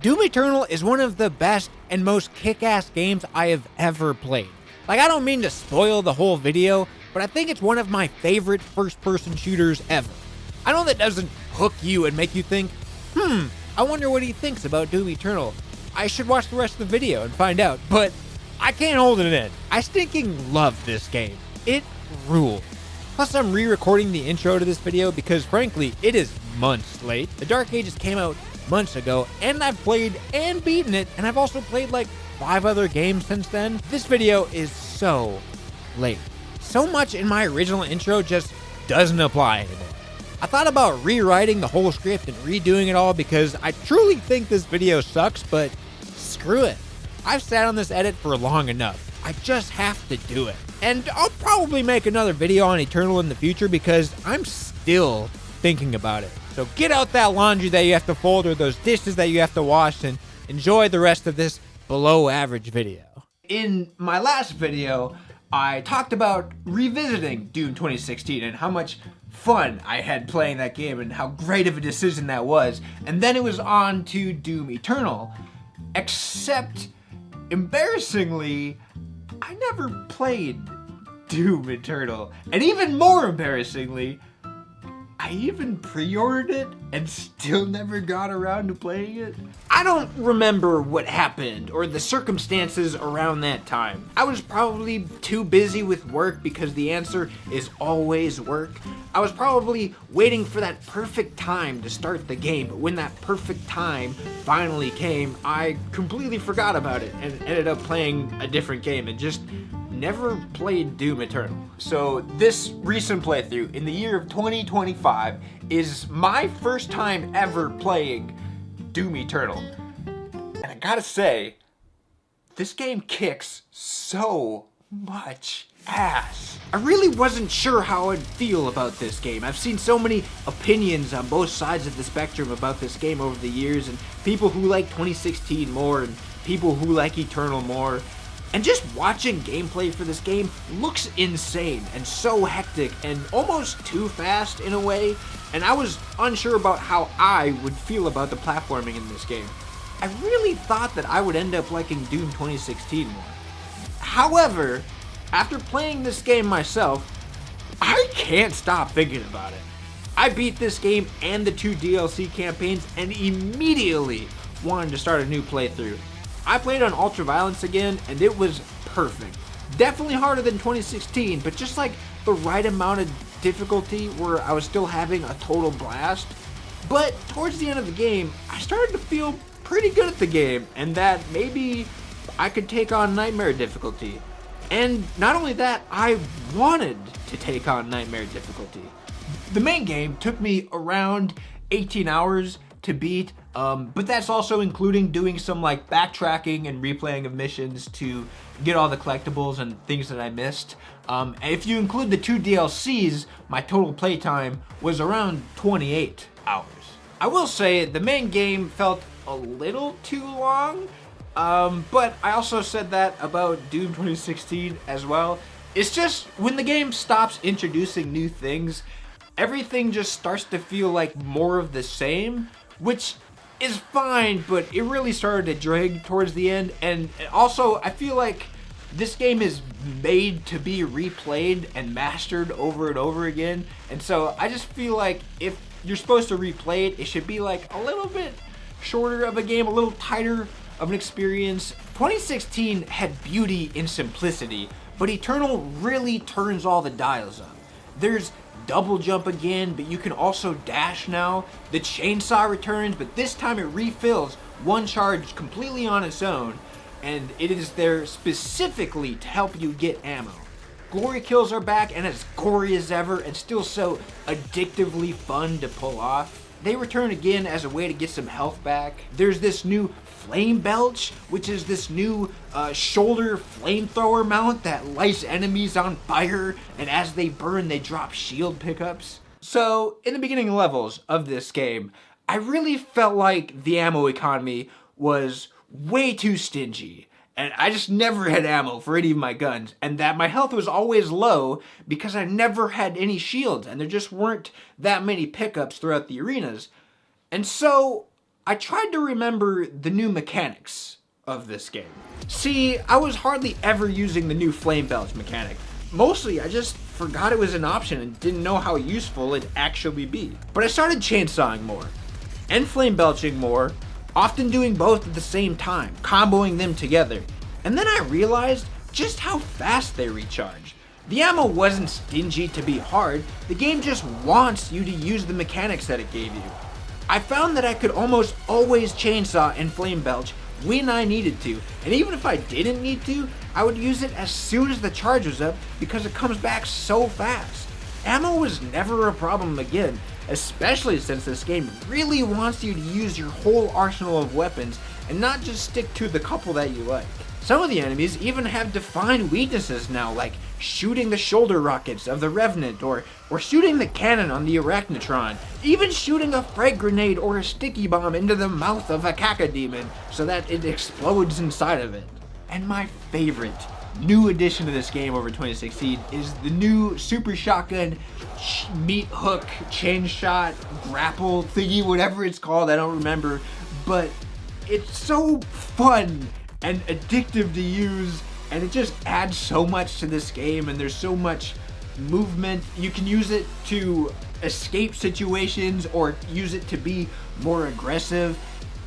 Doom Eternal is one of the best and most kick-ass games I have ever played. Like, I don't mean to spoil the whole video, but I think it's one of my favorite first-person shooters ever. I know that doesn't hook you and make you think, I wonder what he thinks about Doom Eternal. I should watch the rest of the video and find out, but I can't hold it in. I stinking love this game. It rules. Plus, I'm re-recording the intro to this video because, frankly, it is months late. The Dark Ages came out months ago, and I've played and beaten it, and I've also played like 5 other games since then. This video is so late. So much in my original intro just doesn't apply anymore. I thought about rewriting the whole script and redoing it all because I truly think this video sucks, but screw it. I've sat on this edit for long enough. I just have to do it. And I'll probably make another video on Eternal in the future because I'm still thinking about it. So get out that laundry that you have to fold or those dishes that you have to wash and enjoy the rest of this below average video. In my last video, I talked about revisiting Doom 2016 and how much fun I had playing that game and how great of a decision that was. And then it was on to Doom Eternal. Except, embarrassingly, I never played Doom Eternal. And even more embarrassingly, I even pre-ordered it and still never got around to playing it. I don't remember what happened or the circumstances around that time. I was probably too busy with work because the answer is always work. I was probably waiting for that perfect time to start the game, but when that perfect time finally came, I completely forgot about it and ended up playing a different game and just never played Doom Eternal. So this recent playthrough in the year of 2025 is my first time ever playing Doom Eternal. And I gotta say, this game kicks so much ass. I really wasn't sure how I'd feel about this game. I've seen so many opinions on both sides of the spectrum about this game over the years, and people who like 2016 more and people who like Eternal more. And just watching gameplay for this game looks insane and so hectic and almost too fast in a way, and I was unsure about how I would feel about the platforming in this game. I really thought that I would end up liking Doom 2016 more. However, after playing this game myself, I can't stop thinking about it. I beat this game and the 2 DLC campaigns and immediately wanted to start a new playthrough. I played on Ultra Violence again, and it was perfect. Definitely harder than 2016, but just like the right amount of difficulty where I was still having a total blast. But towards the end of the game, I started to feel pretty good at the game, and that maybe I could take on Nightmare difficulty. And not only that, I wanted to take on Nightmare difficulty. The main game took me around 18 hours to beat, but that's also including doing some like backtracking and replaying of missions to get all the collectibles and things that I missed. And if you include the 2 DLCs, my total playtime was around 28 hours. I will say the main game felt a little too long, but I also said that about Doom 2016 as well. It's just when the game stops introducing new things, everything just starts to feel like more of the same, which is fine, but it really started to drag towards the end. And also, I feel like this game is made to be replayed and mastered over and over again. And so I just feel like if you're supposed to replay it, it should be like a little bit shorter of a game, a little tighter of an experience. 2016 had beauty in simplicity, but Eternal really turns all the dials up. There's double jump again, but you can also dash now. The chainsaw returns, but this time it refills one charge completely on its own, and it is there specifically to help you get ammo. Glory kills are back and as gory as ever and still so addictively fun to pull off. They return again as a way to get some health back. There's this new Flame Belch, which is this new shoulder flamethrower mount that lights enemies on fire, and as they burn, they drop shield pickups. So, in the beginning levels of this game, I really felt like the ammo economy was way too stingy. And I just never had ammo for any of my guns, and that my health was always low because I never had any shields, and there just weren't that many pickups throughout the arenas. And so I tried to remember the new mechanics of this game. See, I was hardly ever using the new flame belch mechanic. Mostly, I just forgot it was an option and didn't know how useful it'd actually be. But I started chainsawing more, and flame belching more, often doing both at the same time, comboing them together. And then I realized just how fast they recharge. The ammo wasn't stingy to be hard, the game just wants you to use the mechanics that it gave you. I found that I could almost always chainsaw and flame belch when I needed to, and even if I didn't need to, I would use it as soon as the charge was up because it comes back so fast. Ammo was never a problem again, especially since this game really wants you to use your whole arsenal of weapons and not just stick to the couple that you like. Some of the enemies even have defined weaknesses now, like shooting the shoulder rockets of the Revenant or shooting the cannon on the Arachnotron, even shooting a frag grenade or a sticky bomb into the mouth of a cacodemon so that it explodes inside of it. And my favorite new addition to this game over 2016 is the new super shotgun meat hook, chain shot, grapple thingy, whatever it's called, I don't remember, but it's so fun and addictive to use, and it just adds so much to this game, and there's so much movement. You can use it to escape situations or use it to be more aggressive.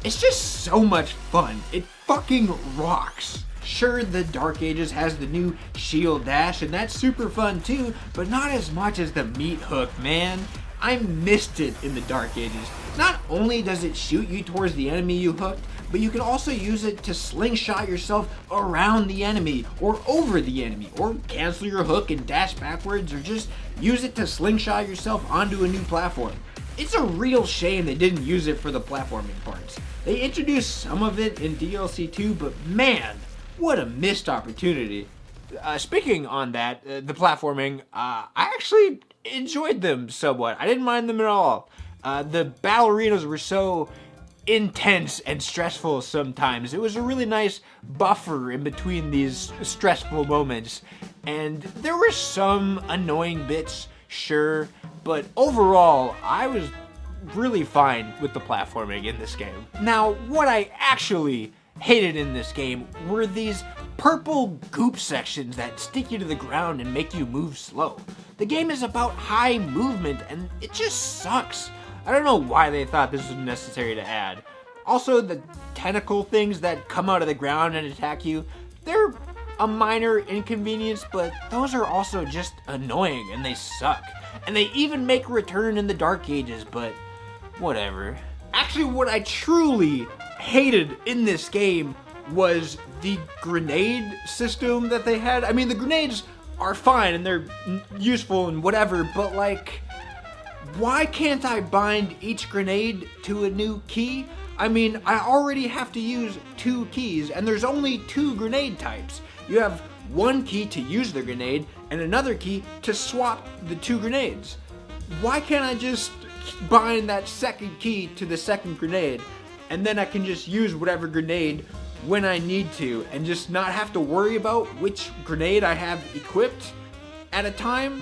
It's just so much fun. It fucking rocks. Sure, the Dark Ages has the new shield dash, and that's super fun too, but not as much as the meat hook, man. I missed it in the Dark Ages. Not only does it shoot you towards the enemy you hooked, but you can also use it to slingshot yourself around the enemy or over the enemy, or cancel your hook and dash backwards, or just use it to slingshot yourself onto a new platform. It's a real shame they didn't use it for the platforming parts. They introduced some of it in DLC 2, but man, what a missed opportunity. Speaking on that, the platforming, I actually enjoyed them somewhat. I didn't mind them at all. The ballerinas were so intense and stressful sometimes. It was a really nice buffer in between these stressful moments. And there were some annoying bits, sure, but overall, I was really fine with the platforming in this game. Now, what I actually hated in this game were these purple goop sections that stick you to the ground and make you move slow. The game is about high movement and it just sucks. I don't know why they thought this was necessary to add. Also, the tentacle things that come out of the ground and attack you, they're a minor inconvenience, but those are also just annoying and they suck. And they even make a return in the Dark Ages, but whatever. Actually, what I truly hated in this game was the grenade system that they had. I mean, the grenades are fine and they're useful and whatever, but like, why can't I bind each grenade to a new key? I mean, I already have to use 2 keys, and there's only 2 grenade types. You have one key to use the grenade, and another key to swap the 2 grenades. Why can't I just bind that second key to the second grenade, and then I can just use whatever grenade when I need to, and just not have to worry about which grenade I have equipped at a time?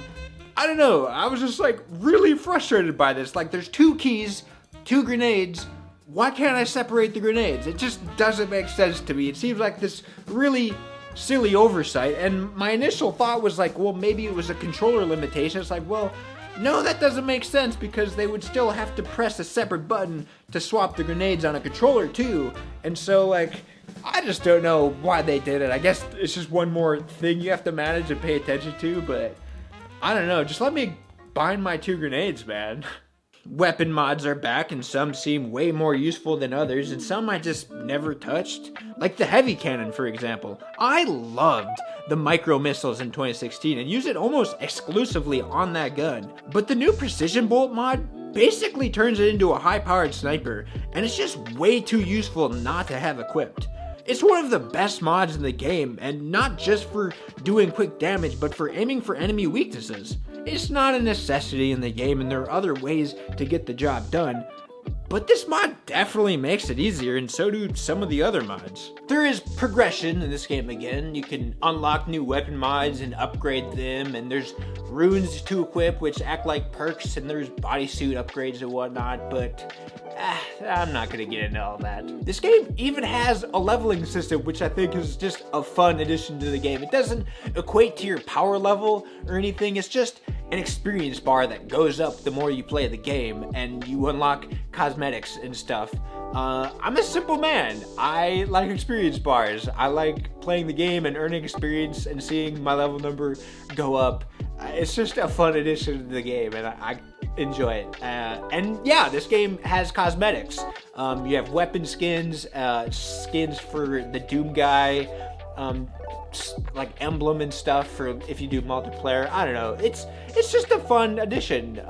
I don't know, I was just like really frustrated by this. Like, there's 2 keys, 2 grenades, why can't I separate the grenades? It just doesn't make sense to me. It seems like this really silly oversight, and my initial thought was like, well, maybe it was a controller limitation. It's like, well, no, that doesn't make sense because they would still have to press a separate button to swap the grenades on a controller too. And so, like, I just don't know why they did it. I guess it's just one more thing you have to manage and pay attention to, but I don't know. Just let me bind my 2 grenades, man. Weapon mods are back, and some seem way more useful than others, and some I just never touched. Like the heavy cannon, for example. I loved the micro missiles in 2016 and use it almost exclusively on that gun. But the new precision bolt mod basically turns it into a high-powered sniper, and it's just way too useful not to have equipped. It's one of the best mods in the game, and not just for doing quick damage, but for aiming for enemy weaknesses. It's not a necessity in the game, and there are other ways to get the job done, But this mod definitely makes it easier, and so do some of the other mods. There is progression in this game again. You can unlock new weapon mods and upgrade them, and there's runes to equip which act like perks, and there's bodysuit upgrades and whatnot, but I'm not gonna get into all that. This game even has a leveling system, which I think is just a fun addition to the game. It doesn't equate to your power level or anything, it's just an experience bar that goes up the more you play the game, and you unlock cosmetics and stuff. I'm a simple man. I like experience bars. I like playing the game and earning experience and seeing my level number go up. It's just a fun addition to the game, and I enjoy it. And yeah, this game has cosmetics. You have weapon skins, skins for the Doom guy, like emblem and stuff for if you do multiplayer. I don't know. It's just a fun addition.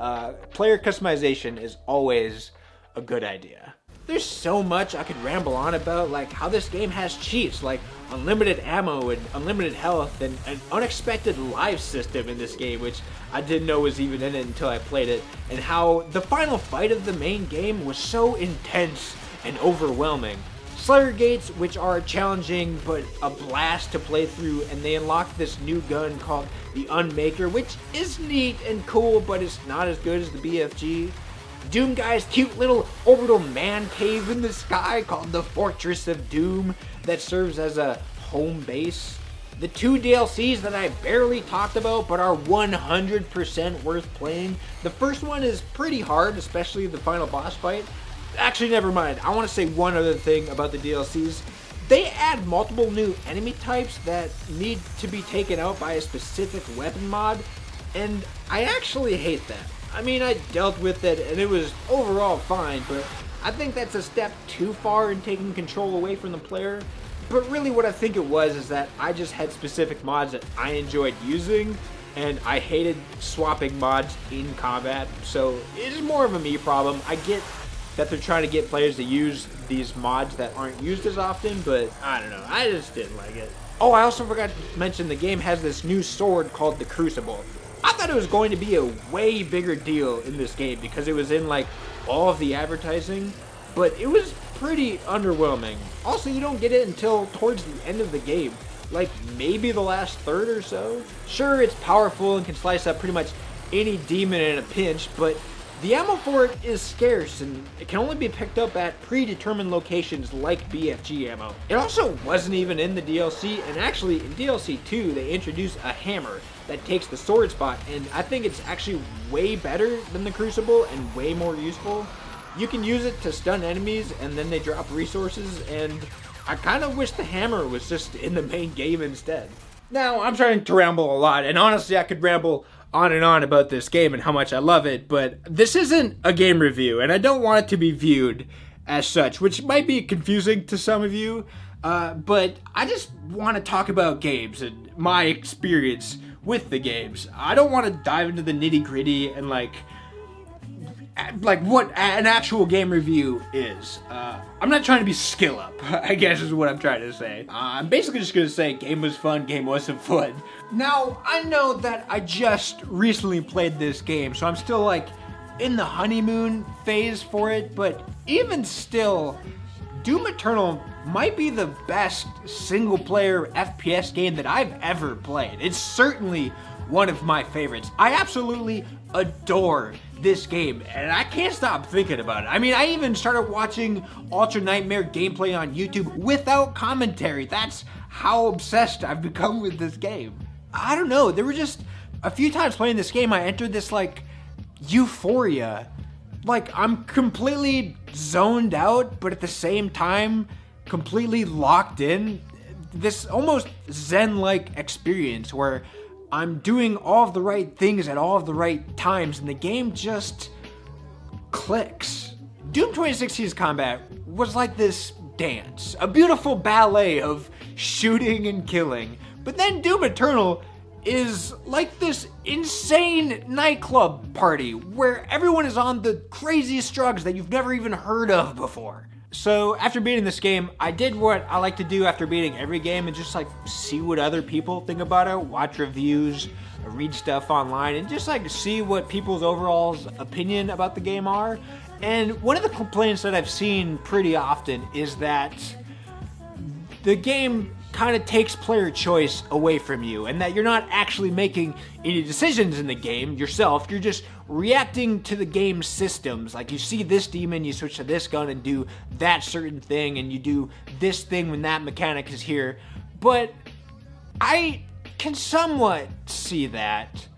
Player customization is always a good idea. There's so much I could ramble on about, like how this game has cheats, like unlimited ammo and unlimited health, and an unexpected life system in this game, which I didn't know was even in it until I played it, and how the final fight of the main game was so intense and overwhelming. Slayer gates, which are challenging but a blast to play through, and they unlock this new gun called the Unmaker, which is neat and cool, but it's not as good as the BFG. Doom Guy's cute little orbital man cave in the sky called the Fortress of Doom that serves as a home base. The 2 DLCs that I barely talked about but are 100% worth playing. The first one is pretty hard, especially the final boss fight. Actually, never mind. I want to say one other thing about the DLCs. They add multiple new enemy types that need to be taken out by a specific weapon mod, and I actually hate that. I mean, I dealt with it and it was overall fine, but I think that's a step too far in taking control away from the player. But really what I think it was is that I just had specific mods that I enjoyed using, and I hated swapping mods in combat, so it's more of a me problem. I get that they're trying to get players to use these mods that aren't used as often, but I don't know, I just didn't like it. Oh, I also forgot to mention the game has this new sword called the Crucible. I thought it was going to be a way bigger deal in this game because it was in like all of the advertising, but it was pretty underwhelming. Also, you don't get it until towards the end of the game, like maybe the last third or so. Sure, it's powerful and can slice up pretty much any demon in a pinch, but the ammo for it is scarce and it can only be picked up at predetermined locations like BFG ammo. It also wasn't even in the DLC, and actually in DLC 2 they introduced a hammer that takes the sword spot, and I think it's actually way better than the Crucible and way more useful. You can use it to stun enemies and then they drop resources, and I kind of wish the hammer was just in the main game instead. Now, I'm trying to ramble a lot, and honestly I could ramble on and on about this game and how much I love it, but this isn't a game review, and I don't want it to be viewed as such, which might be confusing to some of you, but I just want to talk about games and my experience with the games. I don't want to dive into the nitty-gritty and like what an actual game review is. I'm not trying to be skill up, I guess is what I'm trying to say. I'm basically just gonna say game was fun, game wasn't fun. Now, I know that I just recently played this game, so I'm still like in the honeymoon phase for it, but even still, Doom Eternal might be the best single player FPS game that I've ever played. It's certainly one of my favorites. I absolutely adore this game, and I can't stop thinking about it. I mean, I even started watching Ultra Nightmare gameplay on YouTube without commentary. That's how obsessed I've become with this game. I don't know, there were just a few times playing this game I entered this like euphoria. Like I'm completely zoned out, but at the same time completely locked in. This almost zen-like experience where I'm doing all of the right things at all of the right times, and the game just clicks. Doom 2016's combat was like this dance, a beautiful ballet of shooting and killing. But then Doom Eternal is like this insane nightclub party where everyone is on the craziest drugs that you've never even heard of before. So after beating this game, I did what I like to do after beating every game and just like see what other people think about it, watch reviews, read stuff online, and just like see what people's overall opinion about the game are. And one of the complaints that I've seen pretty often is that the game kind of takes player choice away from you, and that you're not actually making any decisions in the game yourself. You're just reacting to the game's systems. Like, you see this demon, you switch to this gun and do that certain thing, and you do this thing when that mechanic is here. But I can somewhat see that,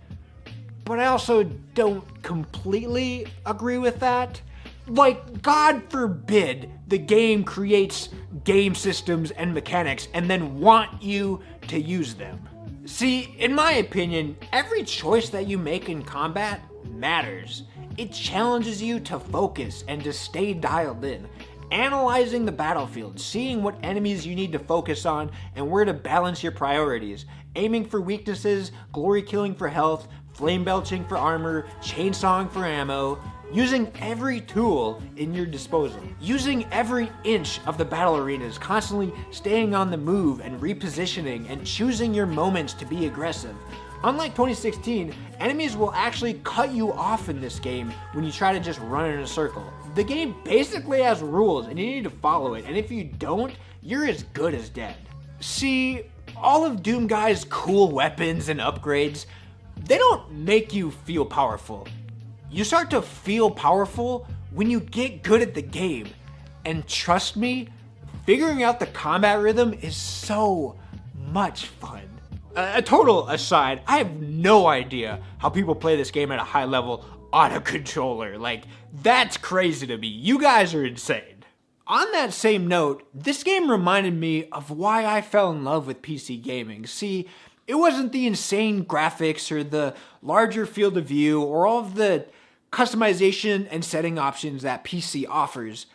but I also don't completely agree with that. Like, God forbid the game creates game systems and mechanics and then want you to use them. See, in my opinion, every choice that you make in combat matters. It challenges you to focus and to stay dialed in, analyzing the battlefield, seeing what enemies you need to focus on and where to balance your priorities, aiming for weaknesses, glory killing for health, flame belching for armor, chainsawing for ammo, using every tool in your disposal, using every inch of the battle arenas, constantly staying on the move and repositioning and choosing your moments to be aggressive. Unlike 2016, enemies will actually cut you off in this game when you try to just run in a circle. The game basically has rules and you need to follow it, and if you don't, you're as good as dead. See, all of Doom Guy's cool weapons and upgrades, they don't make you feel powerful. You start to feel powerful when you get good at the game. And trust me, figuring out the combat rhythm is so much fun. A total aside, I have no idea how people play this game at a high level on a controller. Like, that's crazy to me. You guys are insane. On that same note, this game reminded me of why I fell in love with PC gaming. See, it wasn't the insane graphics or the larger field of view or all of the customization and setting options that PC offers.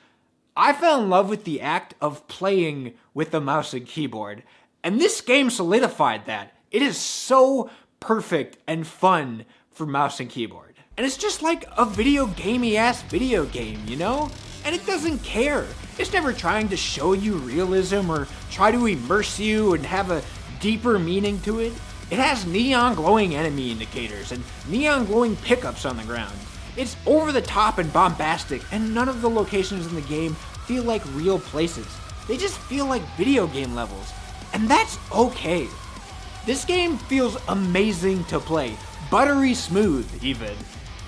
I fell in love with the act of playing with the mouse and keyboard, and this game solidified that. It is so perfect and fun for mouse and keyboard. And it's just like a video gamey-ass video game, you know? And it doesn't care. It's never trying to show you realism or try to immerse you and have a deeper meaning to it. It has neon glowing enemy indicators and neon glowing pickups on the ground. It's over the top and bombastic, and none of the locations in the game feel like real places. They just feel like video game levels, and that's okay. This game feels amazing to play, buttery smooth even.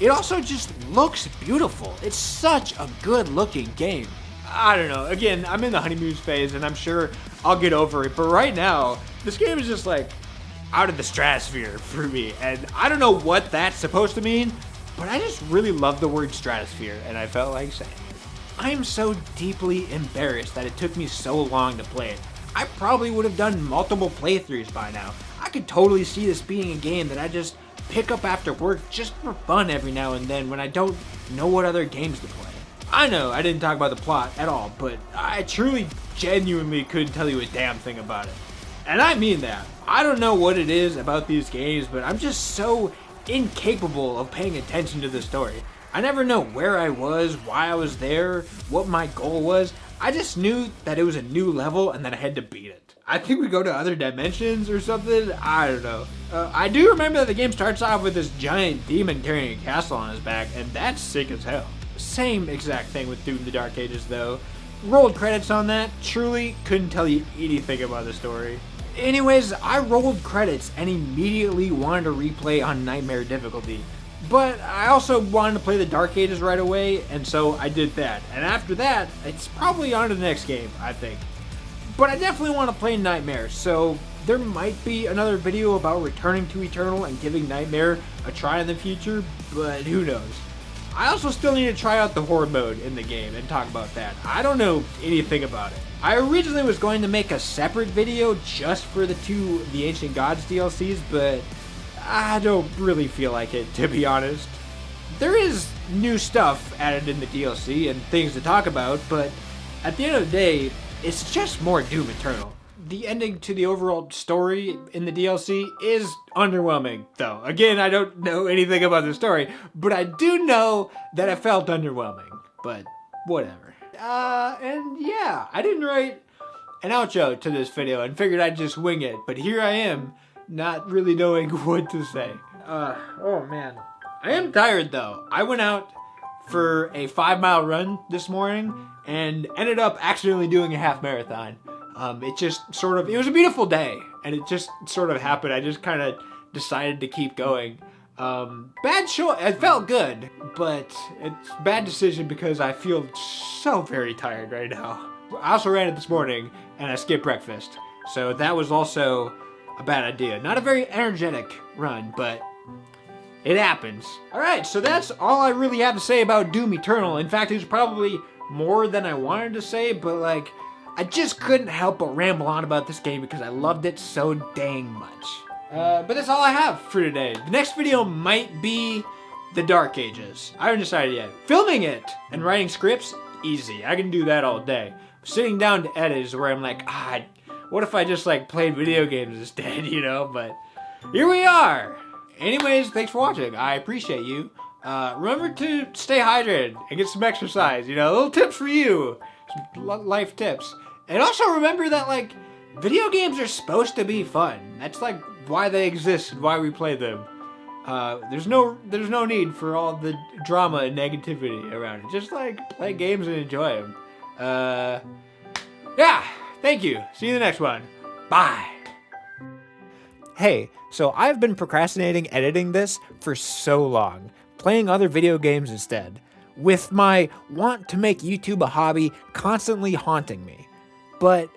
It also just looks beautiful. It's such a good looking game. I don't know, again, I'm in the honeymoon phase and I'm sure I'll get over it, but right now, this game is just like out of the stratosphere for me, and I don't know what that's supposed to mean, but I just really love the word stratosphere, and I felt like saying it. I am so deeply embarrassed that it took me so long to play it. I probably would have done multiple playthroughs by now. I could totally see this being a game that I just pick up after work just for fun every now and then when I don't know what other games to play. I know I didn't talk about the plot at all, but I truly, genuinely couldn't tell you a damn thing about it. And I mean that. I don't know what it is about these games, but I'm just so incapable of paying attention to the story. I never know where I was, why I was there, what my goal was. I just knew that it was a new level and that I had to beat it. I think we go to other dimensions or something. I don't know. I do remember that the game starts off with this giant demon carrying a castle on his back, and that's sick as hell. Same exact thing with Doom the Dark Ages though. Rolled credits on that, truly couldn't tell you anything about the story. Anyways, I rolled credits and immediately wanted to replay on Nightmare difficulty. But I also wanted to play the Dark Ages right away, and so I did that. And after that, it's probably on to the next game, I think. But I definitely want to play Nightmare, so there might be another video about returning to Eternal and giving Nightmare a try in the future, but who knows. I also still need to try out the horror mode in the game and talk about that. I don't know anything about it. I originally was going to make a separate video just for the The Ancient Gods DLCs, but I don't really feel like it, to be honest. There is new stuff added in the DLC and things to talk about, but at the end of the day, it's just more Doom Eternal. The ending to the overall story in the DLC is underwhelming, though. Again, I don't know anything about the story, but I do know that it felt underwhelming. But whatever. And yeah, I didn't write an outro to this video and figured I'd just wing it, but here I am, not really knowing what to say. Oh man. I am tired though. I went out for a 5-mile run this morning and ended up accidentally doing a half marathon. It was a beautiful day, and it just sort of happened. I just kind of decided to keep going. Bad choice. It felt good, but it's a bad decision because I feel so very tired right now. I also ran it this morning, and I skipped breakfast. So that was also a bad idea. Not a very energetic run, but it happens. Alright, so that's all I really have to say about Doom Eternal. In fact, it's probably more than I wanted to say, but like, I just couldn't help but ramble on about this game because I loved it so dang much. But that's all I have for today. The next video might be the Dark Ages. I haven't decided yet. Filming it and writing scripts, easy. I can do that all day. Sitting down to edit is where I'm like, what if I just like played video games instead, you know? But here we are. Anyways, thanks for watching. I appreciate you. Remember to stay hydrated and get some exercise, you know? Little tips for you. Some life tips. And also remember that like, video games are supposed to be fun. That's like why they exist and why we play them. There's no need for all the drama and negativity around it. Just like play games and enjoy them. Yeah, thank you. See you in the next one. Bye. Hey, so I've been procrastinating editing this for so long, playing other video games instead, with my want to make YouTube a hobby constantly haunting me. But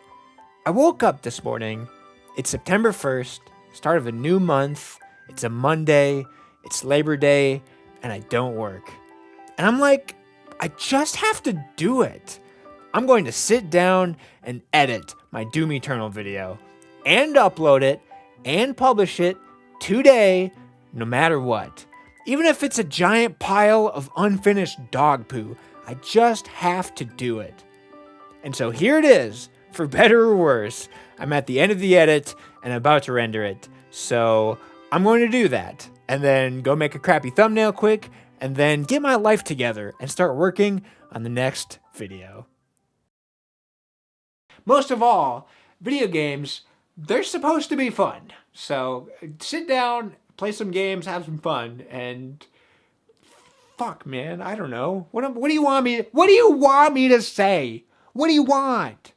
I woke up this morning, it's September 1st, start of a new month, it's a Monday, it's Labor Day, and I don't work. And I'm like, I just have to do it. I'm going to sit down and edit my Doom Eternal video, and upload it, and publish it today, no matter what. Even if it's a giant pile of unfinished dog poo, I just have to do it. And so here it is. For better or worse, I'm at the end of the edit and I'm about to render it. So I'm going to do that and then go make a crappy thumbnail quick and then get my life together and start working on the next video. Most of all, video games, they're supposed to be fun. So sit down, play some games, have some fun, and fuck, man, I don't know. What do you want me to say? What do you want?